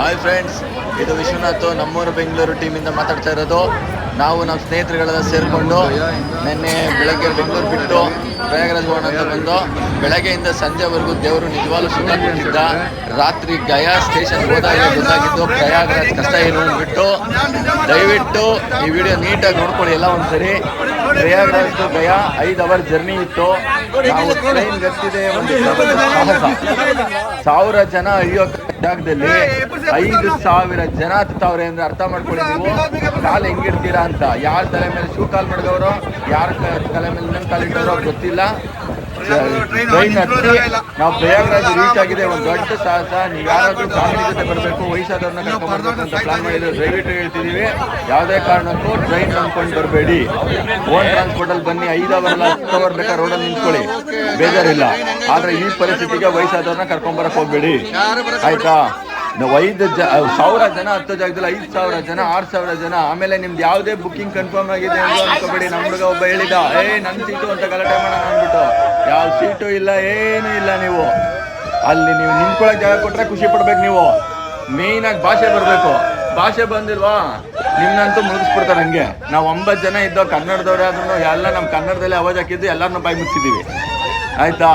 Hi friends, ಇದು ವಿಶ್ವನಾಥ್ ನಮ್ಮೂರು ಬೆಂಗಳೂರು ಟೀಮಿಂದ ಮಾತಾಡ್ತಾ ಇರೋದು. ನಾವು ನಮ್ಮ ಸ್ನೇಹಿತರುಗಳೆಲ್ಲ ಸೇರಿಕೊಂಡು ನಿನ್ನೆ ಬೆಳಗ್ಗೆ ಬೆಂಗಳೂರು ಬಿಟ್ಟು ಪ್ರಯಾಗರಾಜ್ ಹೋಗೋಣ ಅಂತ ಬಂದು ಬೆಳಗ್ಗೆಯಿಂದ ಸಂಜೆವರೆಗೂ ದೇವರು ನಿಜವಾಗ್ಲೂ ಸುಖ ಕೊಟ್ಟಿದ್ದ. ರಾತ್ರಿ ಗಯಾ ಸ್ಟೇಷನ್ ಹೋದಾಗ ಗೊತ್ತಾಗಿದ್ದು ಪ್ರಯಾಗರಾಜ್ ಕಷ್ಟ ಏನು ಅಂದ್ಬಿಟ್ಟು. ದಯವಿಟ್ಟು ಈ ವಿಡಿಯೋ ನೀಟಾಗಿ ನೋಡ್ಕೊಳ್ಳಿ ಎಲ್ಲ ಒಂದ್ಸರಿ. Prayagraj to Gaya 5 hour journey ಇತ್ತು. ನಾವು ಟ್ರೈನ್ ಗತ್ತಿದೆ ಒಂದು ಸಾಹಸ. 1000 ಜನ ಅಯ್ಯೋ ಜಾಗದಲ್ಲಿ 5000 ಜನ ಹತ್ತವ್ರೆ ಅಂದ್ರೆ ಅರ್ಥ ಮಾಡ್ಕೊಳ್ಳಿ ನೀವು ಕಾಲು ಹೆಂಗಿಡ್ತೀರಾ ಅಂತ. ಯಾರ ತಲೆ ಮೇಲೆ ಶೂ ಕಾಲ್ ಮಾಡಿದವರು, ಯಾರ ತಲೆ ಮೇಲೆ ಇನ್ನೊಂದು ಕಾಲಿಟ್ಟವರು ಗೊತ್ತಿಲ್ಲ. ಟ್ರೈನ್ ಹತ್ತಿ ನಾವು ಪ್ರಯಾಗರಾಜ್ ರೀಚ್ ಆಗಿದೆ. ಒಂದು ದೊಡ್ಡ ಸಾಹಸ. ನೀವು ಯಾರಾದ್ರೂ ಫ್ಯಾಮಿಲಿ ಜೊತೆ ಬರಬೇಕು, ವಯಸ್ಸಾದವ್ರನ್ನ ಕರ್ಕೊಂಡು ಬರ್ಬೇಕು ಅಂತ ಪ್ಲಾನ್ ಮಾಡಿದ್ರೆ ದಯವಿಟ್ಟು ಹೇಳ್ತಿದೀವಿ, ಯಾವುದೇ ಕಾರಣಕ್ಕೂ ಟ್ರೈನ್ ನಂಬ್ಕೊಂಡು ಬರಬೇಡಿ. ಓನ್ ಟ್ರಾನ್ಸ್ಪೋರ್ಟ್ ಅಲ್ಲಿ ಬನ್ನಿ. 5 ಅವರ್ 10 ಅವರ್ ಬೇಕಾ ರೋಡಲ್ಲಿ ನಿಂತ್ಕೊಳ್ಳಿ, ಬೇಜಾರಿಲ್ಲ. ಆದ್ರೆ ಈ ಪರಿಸ್ಥಿತಿಗೆ ವಯಸ್ಸಾದವ್ರನ್ನ ಕರ್ಕೊಂಡ್ ಬರಕ್ ಹೋಗ್ಬೇಡಿ, ಆಯ್ತಾ? 5,000 ಜನ 10 ಜಾಗದಲ್ಲಿ 5,000 ಜನ 6,000 ಜನ. ಆಮೇಲೆ ನಿಮ್ದು ಯಾವುದೇ ಬುಕ್ಕಿಂಗ್ ಕನ್ಫರ್ಮ್ ಆಗಿದೆ ಅಂತ ಅನ್ಕೋಬೇಡಿ. ನಮ್ಮ ಹುಡುಗ ಒಬ್ಬ ಹೇಳಿದ, ನನ್ನ ಸೀಟು ಅಂತ ಗಲಾಟೆ ಮಾಡೋಣ ಅಂದ್ಬಿಟ್ಟು. ಯಾವ ಸೀಟು ಇಲ್ಲ, ಏನೂ ಇಲ್ಲ. ನೀವು ಅಲ್ಲಿ ನೀವು ನಿಂತ್ಕೊಳ್ಳೋಕೆ ಜಾಗ ಕೊಟ್ರೆ ಖುಷಿ ಪಡ್ಬೇಕು. ನೀವು ಮೇಯ್ನ್ ಆಗಿ ಭಾಷೆ ಬರಬೇಕು. ಭಾಷೆ ಬಂದಿಲ್ವಾ ನಿಮ್ಮನ್ನಂತೂ ಮುಗಿಸ್ಬಿಡ್ತಾರೆ ಹಂಗೆ. ನಾವು 9 ಜನ ಇದ್ದೋ ಕನ್ನಡದವ್ರೆ ಆದ್ರೂ ಎಲ್ಲ ನಮ್ಮ ಕನ್ನಡದಲ್ಲೇ ಅವಾಜ್ ಹಾಕಿದ್ದು, ಎಲ್ಲರನ್ನೂ ಬಾಯಿ ಮುಚ್ಚಿದ್ದೀವಿ, ಆಯ್ತಾ?